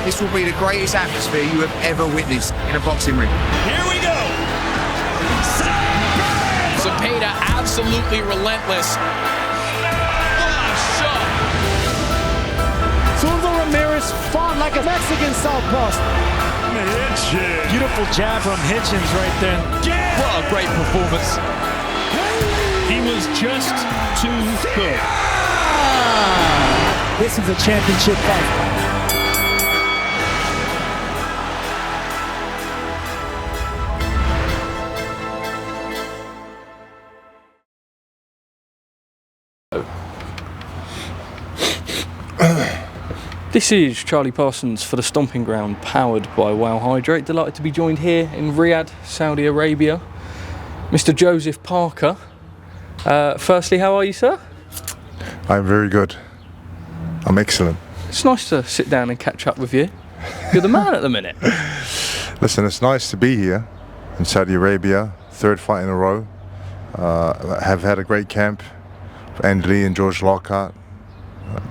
This will be the greatest atmosphere you have ever witnessed in a boxing ring. Here we go. Zepeda absolutely relentless. Zurdo Ramirez fought like a Mexican southpaw. Beautiful jab from Hitchens right there. What a great performance. He was just too good. This is a championship fight. This is Charlie Parsons for the Stomping Ground, powered by Wow Hydrate. Delighted to be joined here in Riyadh, Saudi Arabia. Mr. Joseph Parker. Firstly, how are you, sir? I'm very good. I'm excellent. It's nice to sit down and catch up with you. You're the man at the minute. Listen, it's nice to be here in Saudi Arabia. Third fight in a row. Have had a great camp. Andy Lee and George Lockhart.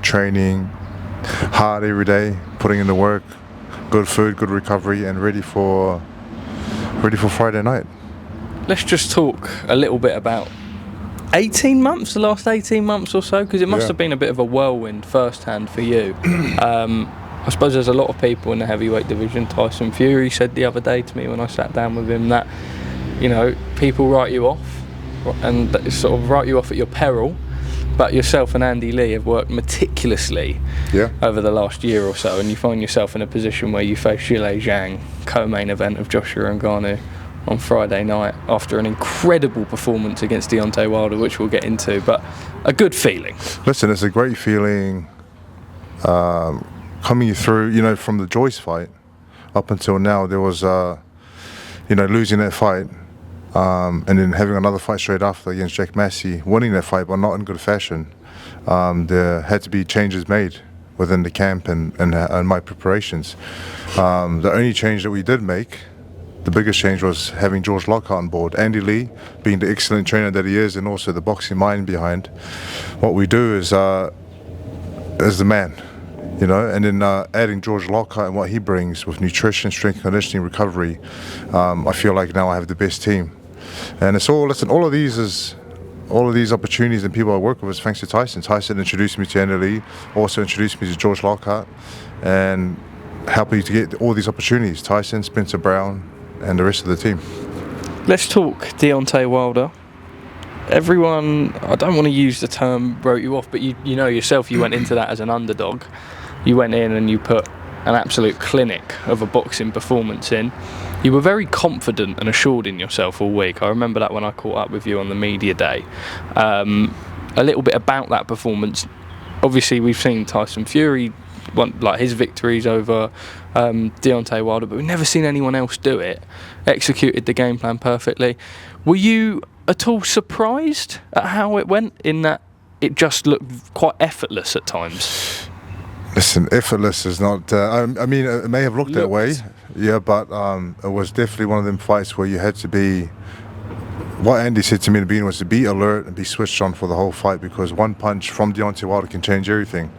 Training hard every day, putting in the work, good food, good recovery, and ready for Friday night. Let's just talk a little bit about 18 months, the last 18 months or so, because it must have been a bit of a whirlwind firsthand for you. I suppose there's a lot of people in the heavyweight division. Tyson Fury said the other day to me when I sat down with him that, you know, people write you off and sort of write you off at your peril. But yourself and Andy Lee have worked meticulously over the last year or so, and you find yourself in a position where you face Zhilei Zhang, co-main event of Joshua and Ngannou on Friday night after an incredible performance against Deontay Wilder, which we'll get into, but a good feeling. Listen, it's a great feeling coming through, you know, from the Joyce fight up until now. There was, you know, losing that fight. And then having another fight straight after against Jack Massey, winning that fight but not in good fashion. There had to be changes made within the camp and my preparations. The only change that we did make, the biggest change, was having George Lockhart on board. Andy Lee, being the excellent trainer that he is and also the boxing mind behind, what we do is the man. You know, and then adding George Lockhart and what he brings with nutrition, strength, conditioning, recovery, I feel like now I have the best team. And it's all, listen, all of these opportunities and people I work with is thanks to Tyson. Tyson introduced me to Andy Lee, also introduced me to George Lockhart, and helped me to get all these opportunities. Tyson, Spencer Brown, and the rest of the team. Let's talk Deontay Wilder. Everyone, I don't want to use the term wrote you off, but you know yourself, you went into that as an underdog. You went in and you put an absolute clinic of a boxing performance in. You were very confident and assured in yourself all week. I remember that when I caught up with you on the media day. A little bit about that performance. Obviously, we've seen Tyson Fury, like his victories over Deontay Wilder, but we've never seen anyone else do it. Executed the game plan perfectly. Were you at all surprised at how it went, in that it just looked quite effortless at times? Listen, effortless is not, I mean, it may have looked that way, yeah, but it was definitely one of them fights where you had to be, what Andy said to me in the beginning was to be alert and be switched on for the whole fight, because one punch from Deontay Wilder can change everything.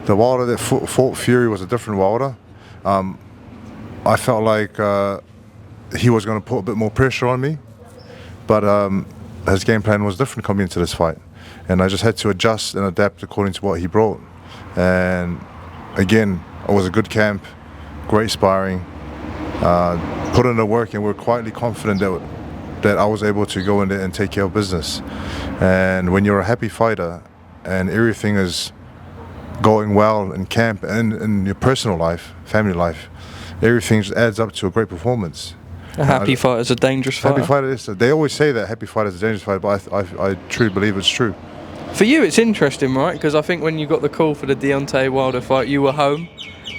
The Wilder that fought Fury was a different Wilder. I felt like he was going to put a bit more pressure on me, but his game plan was different coming into this fight. And I just had to adjust and adapt according to what he brought. And again, it was a good camp, great sparring, put in the work, and we're quietly confident that I was able to go in there and take care of business. And when you're a happy fighter and everything is going well in camp and in your personal life, family life, everything just adds up to a great performance. A happy fighter is a dangerous fighter. Happy fighter is, they always say that happy fighter is a dangerous fighter, but I truly believe it's true. For you, it's interesting, right? Because I think when you got the call for the Deontay Wilder fight, you were home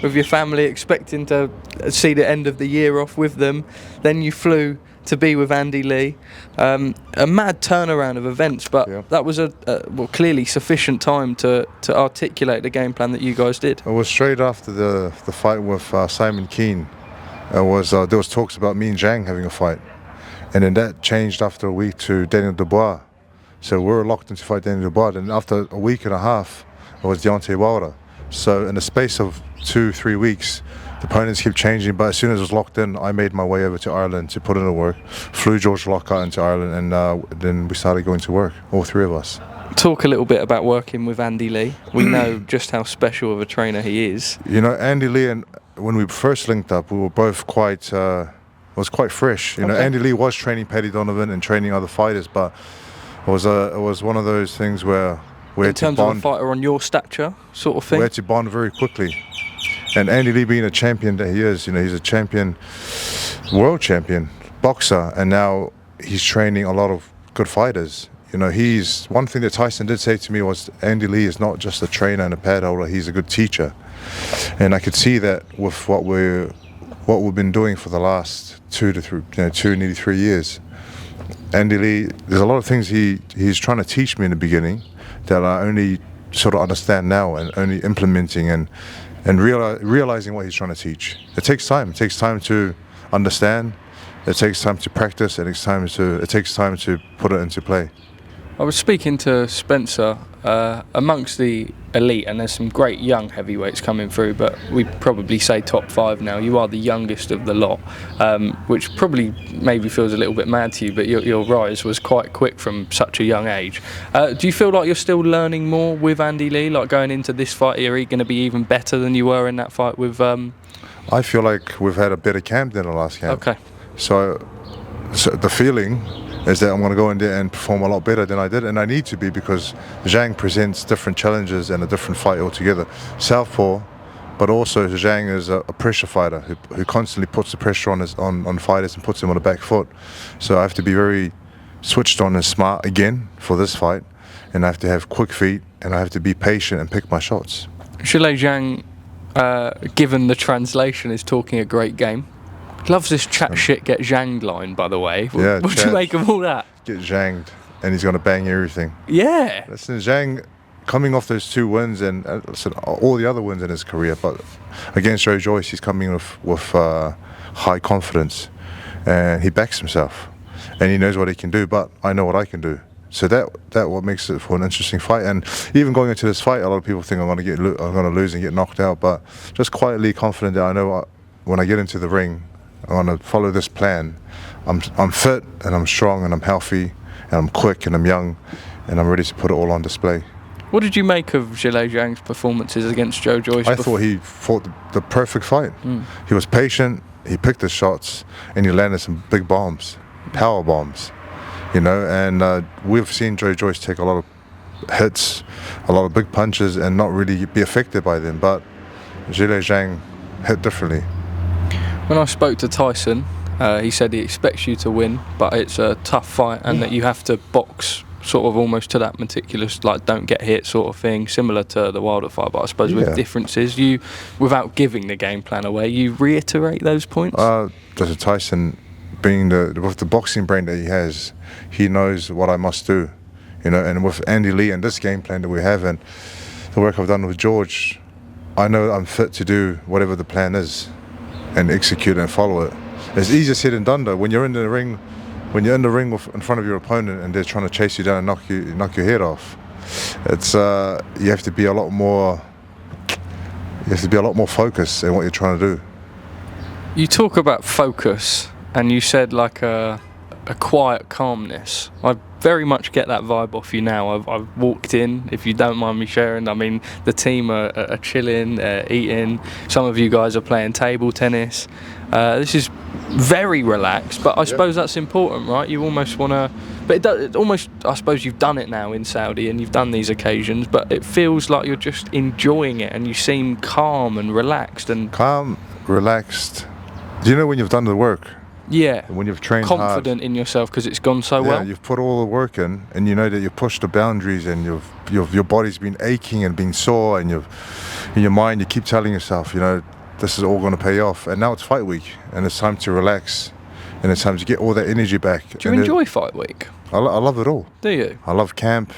with your family, expecting to see the end of the year off with them. Then you flew to be with Andy Lee. A mad turnaround of events, but that was well, clearly sufficient time to articulate the game plan that you guys did. It was straight after the fight with Simon Keane. There was talks about me and Zhang having a fight, and then that changed after a week to Daniel Dubois. So we were locked into fight Daniel Dubois, and after a week and a half, it was Deontay Wilder. So in the space of 2-3 weeks, The opponents keep changing, but as soon as it was locked in, I made my way over to Ireland to put in the work. Flew George Lockhart into Ireland, and then we started going to work, all three of us. Talk a little bit about working with Andy Lee. We know just how special of a trainer he is. You know, Andy Lee, and when we first linked up, we were both quite, was quite fresh. You know, Andy Lee was training Paddy Donovan and training other fighters, but it was one of those things where we had to bond. In terms of a fighter on your stature, sort of thing? We had to bond very quickly. And Andy Lee being a champion that he is, you know, he's a champion, world champion boxer, and now he's training a lot of good fighters. You know, one thing that Tyson did say to me was Andy Lee is not just a trainer and a pad holder, he's a good teacher. And I could see that with what we've been doing for the last 2 to 3, nearly 3 years. Andy Lee, there's a lot of things he's trying to teach me in the beginning that I only sort of understand now and only implementing and realizing what he's trying to teach. It takes time. It takes time to understand. It takes time to practice. And it takes time to put it into play. I was speaking to Spencer amongst the elite, and there's some great young heavyweights coming through, but we'd probably say top 5 now. You are the youngest of the lot, which probably maybe feels a little bit mad to you, but your rise was quite quick from such a young age. Do you feel like you're still learning more with Andy Lee? Like going into this fight, are you going to be even better than you were in that fight with... I feel like we've had a better camp than the last camp. Okay. So the feeling is that I'm going to go in there and perform a lot better than I did, and I need to be, because Zhang presents different challenges and a different fight altogether. Southpaw, but also Zhang is a pressure fighter who constantly puts the pressure on fighters and puts them on the back foot. So I have to be very switched on and smart again for this fight, and I have to have quick feet, and I have to be patient and pick my shots. Zhilei Zhang, given the translation, is talking a great game. Loves this chat shit, get zhanged line, by the way. Yeah, what do you make of all that? Get zhanged, and he's going to bang everything. Yeah. Listen, Zhang, coming off those 2 wins and listen, all the other wins in his career, but against Joe Joyce, he's coming with high confidence, and he backs himself, and he knows what he can do. But I know what I can do. So that what makes it for an interesting fight. And even going into this fight, a lot of people think I'm going to lose and get knocked out, but just quietly confident that I know when I get into the ring, I want to follow this plan. I'm fit and I'm strong and I'm healthy and I'm quick and I'm young and I'm ready to put it all on display. What did you make of Zhilei Zhang's performances against Joe Joyce? I thought he fought the perfect fight. He was patient, he picked his shots, and he landed some big bombs, power bombs, you know. And we've seen Joe Joyce take a lot of hits, a lot of big punches, and not really be affected by them. But Zhilei Zhang hit differently. When I spoke to Tyson, he said he expects you to win, but it's a tough fight, and that you have to box sort of almost to that meticulous, like, don't get hit sort of thing, similar to the Wilder fight, but I suppose with differences. You, without giving the game plan away, you reiterate those points? Tyson, being with the boxing brain that he has, he knows what I must do, you know. And with Andy Lee and this game plan that we have and the work I've done with George, I know I'm fit to do whatever the plan is and execute and follow it. It's easier said than done though. When you're in the ring, in front of your opponent and they're trying to chase you down and knock your head off, it's you have to be a lot more focused in what you're trying to do. You talk about focus, and you said like a quiet calmness. I very much get that vibe off you now. I've walked in, if you don't mind me sharing. I mean, the team are chilling, eating. Some of you guys are playing table tennis. This is very relaxed, but I suppose that's important, right? You almost want to, but it almost, I suppose you've done it now in Saudi and you've done these occasions, but it feels like you're just enjoying it and you seem calm and relaxed. Calm, relaxed. Do you know when you've done the work? Yeah. When you've trained confident hard, in yourself because it's gone so well. Yeah, you've put all the work in, and you know that you've pushed the boundaries, and your body's been aching and been sore, and in your mind you keep telling yourself, you know, this is all going to pay off. And now it's fight week, and it's time to relax, and it's time to get all that energy back. Do you enjoy fight week? I love it all. Do you? I love camp.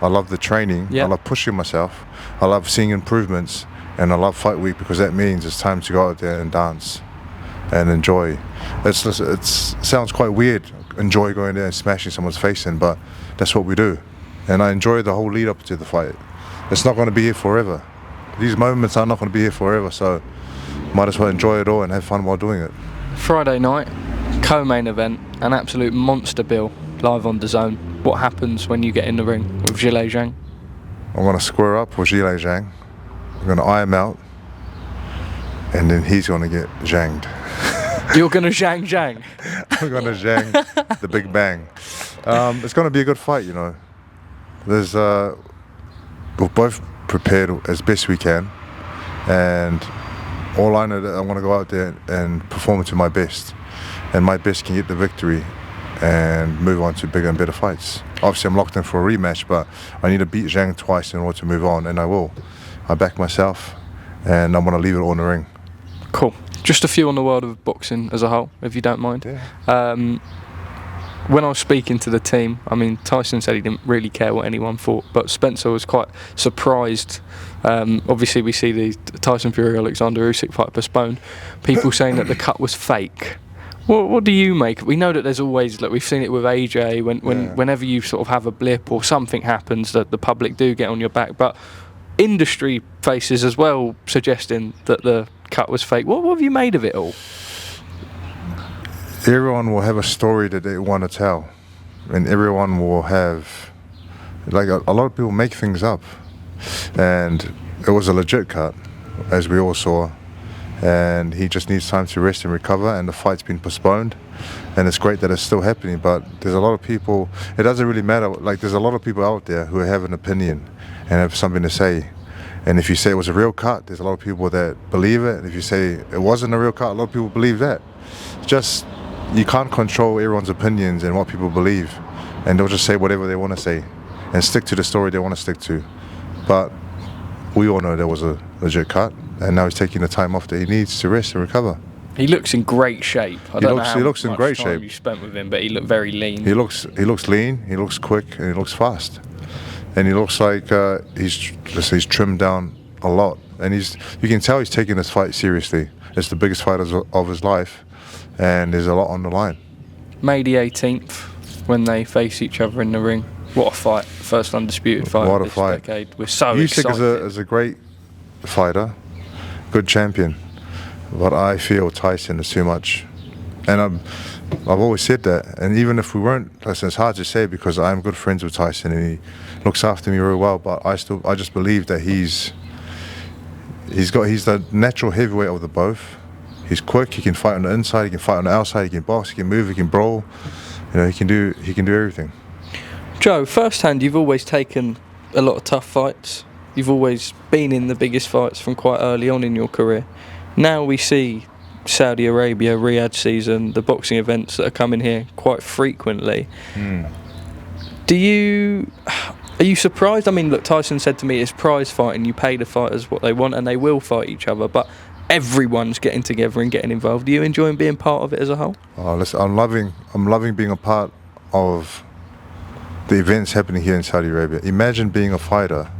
I love the training. Yeah. I love pushing myself. I love seeing improvements, and I love fight week because that means it's time to go out there and dance and enjoy. It sounds quite weird, enjoy going there and smashing someone's face in, but that's what we do. And I enjoy the whole lead up to the fight. It's not going to be here forever. These moments are not going to be here forever, so might as well enjoy it all and have fun while doing it. Friday night, co-main event, an absolute monster bill, live on DAZN. What happens when you get in the ring with Zhilei Zhang? I'm going to square up with Zhilei Zhang. I'm going to eye him out, and then he's going to get zhanged. You're going to Zhang? I'm going to zhang the big bang. It's going to be a good fight, you know. There's we're both prepared as best we can, and all I know that I want to go out there and perform to my best, and my best can get the victory and move on to bigger and better fights. Obviously I'm locked in for a rematch, but I need to beat Zhang twice in order to move on, and I will. I back myself, and I'm going to leave it all in the ring. Cool. Just a few on the world of boxing as a whole, if you don't mind. Yeah. When I was speaking to the team, I mean, Tyson said he didn't really care what anyone thought, but Spencer was quite surprised. Obviously, we see the Tyson Fury Oleksandr Usyk fight postponed. People saying that the cut was fake. What do you make? We know that there's always, like we've seen it with AJ, whenever you sort of have a blip or something happens, that the public do get on your back. But industry faces as well suggesting that the cut was fake. What have you made of it all? Everyone will have a story that they want to tell, and everyone will have, like a lot of people make things up, and it was a legit cut, as we all saw, and he just needs time to rest and recover, and the fight's been postponed, and it's great that it's still happening. But there's a lot of people, it doesn't really matter, like there's a lot of people out there who have an opinion and have something to say. And if you say it was a real cut, there's a lot of people that believe it. And if you say it wasn't a real cut, a lot of people believe that. Just, you can't control everyone's opinions and what people believe. And they'll just say whatever they want to say and stick to the story they want to stick to. But we all know there was a legit cut, and now he's taking the time off that he needs to rest and recover. He looks in great shape. I don't know how he looks in much great time shape. you spent with him, but he looked very lean. He looks lean, he looks quick, and he looks fast. And he looks like he's trimmed down a lot. And you can tell he's taking this fight seriously. It's the biggest fight of his life, and there's a lot on the line. May the 18th, when they face each other in the ring. What a fight. First undisputed fight of this decade. We're so excited. Usyk is a great fighter, good champion. But I feel Tyson is too much. And I've always said that. And even if we weren't, listen, it's hard to say because I'm good friends with Tyson and he looks after me very well, but I just believe that he's the natural heavyweight of the both. He's quick, he can fight on the inside, he can fight on the outside, he can box, he can move, he can brawl. You know, he can do everything. Joe, firsthand, you've always taken a lot of tough fights. You've always been in the biggest fights from quite early on in your career. Now we see Saudi Arabia, Riyadh season, the boxing events that are coming here quite frequently. Are you surprised? I mean, look, Tyson said to me it's prize fighting. You pay the fighters what they want and they will fight each other, but everyone's getting together and getting involved. Do you enjoy being part of it as a whole? Oh, listen, I'm loving being a part of the events happening here in Saudi Arabia. Imagine being a fighter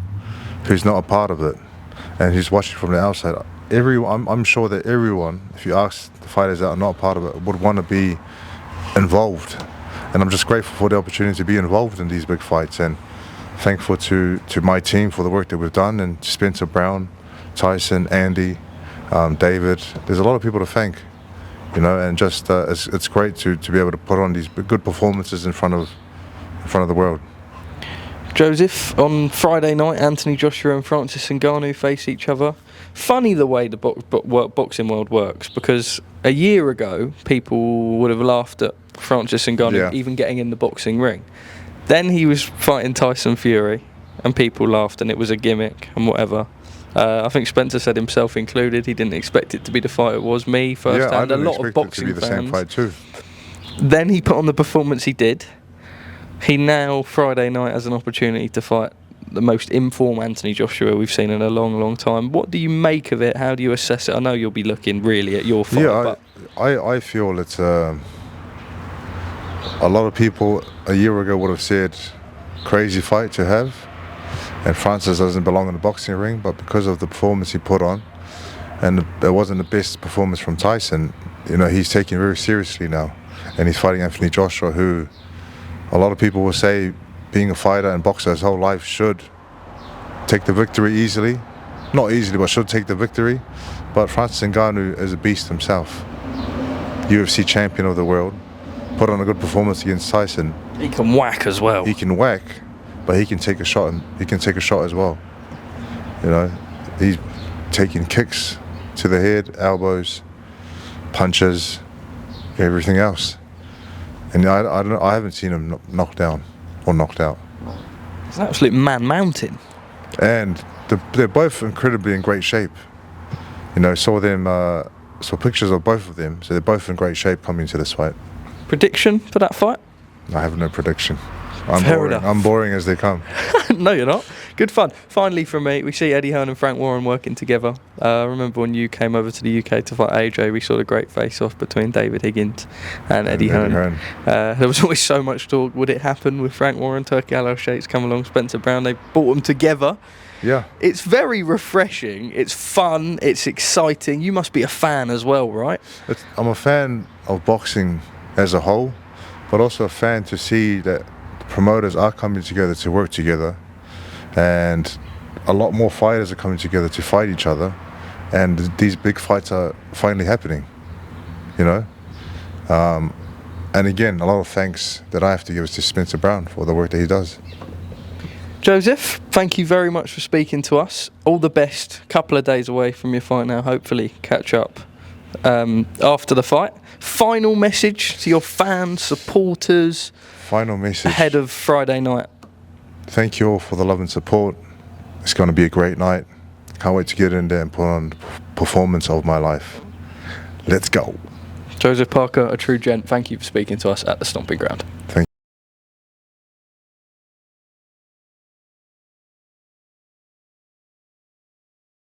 who's not a part of it and who's watching from the outside. I'm sure that everyone, if you ask the fighters that are not part of it, would want to be involved. And I'm just grateful for the opportunity to be involved in these big fights, and thankful to my team for the work that we've done, and Spencer Brown, Tyson, Andy, David. There's a lot of people to thank, you know, and just it's great to be able to put on these good performances in front of the world. Joseph, on Friday night, Anthony Joshua and Francis Ngannou face each other. Funny the way the boxing world works, because a year ago people would have laughed at Francis Ngannou even getting in the boxing ring. Then he was fighting Tyson Fury and people laughed and it was a gimmick and whatever. I think Spencer said himself included, he didn't expect it to be the fight it was. Me first hand, a lot of boxing it to be the fans. same fight too. Then he put on the performance he did. He now, Friday night, has an opportunity to fight the most in-form Anthony Joshua we've seen in a long, long time. What do you make of it? How do you assess it? I know you'll be looking really at your fight. Yeah, I feel it's a lot of people a year ago would have said crazy fight to have, and Francis doesn't belong in the boxing ring, but because of the performance he put on, and it wasn't the best performance from Tyson, you know, he's taking it very seriously now, and he's fighting Anthony Joshua, who a lot of people will say being a fighter and boxer his whole life should take the victory easily, not easily, but should take the victory. But Francis Ngannou is a beast himself. UFC champion of the world, put on a good performance against Tyson. He can whack as well. He can whack, but he can take a shot. He can take a shot as well. You know, he's taking kicks to the head, elbows, punches, everything else. And I haven't seen him knocked down or knocked out. It's an absolute man-mountain. And they're both incredibly in great shape. You know, saw pictures of both of them, so they're both in great shape coming to this fight. Prediction for that fight? I have no prediction. Fair enough. I'm boring as they come. No, you're not. Good fun. Finally, from me, we see Eddie Hearn and Frank Warren working together. I remember when you came over to the UK to fight AJ, we saw the great face-off between David Higgins and Eddie Hearn. There was always so much talk. Would it happen with Frank Warren, Turki Al-Sheikh's come along, Spencer Brown? They brought them together. Yeah. It's very refreshing. It's fun. It's exciting. You must be a fan as well, right? I'm a fan of boxing as a whole, but also a fan to see that promoters are coming together to work together, and a lot more fighters are coming together to fight each other, and these big fights are finally happening, you know. And again, a lot of thanks that I have to give is to Spencer Brown for the work that he does. Joseph, thank you very much for speaking to us. All the best. Couple of days away from your fight now. Hopefully catch up after the fight. Final message to your fans, supporters. Final message. Ahead of Friday night. Thank you all for the love and support. It's going to be a great night. Can't wait to get in there and put on the performance of my life. Let's go. Joseph Parker, a true gent. Thank you for speaking to us at the Stomping Ground.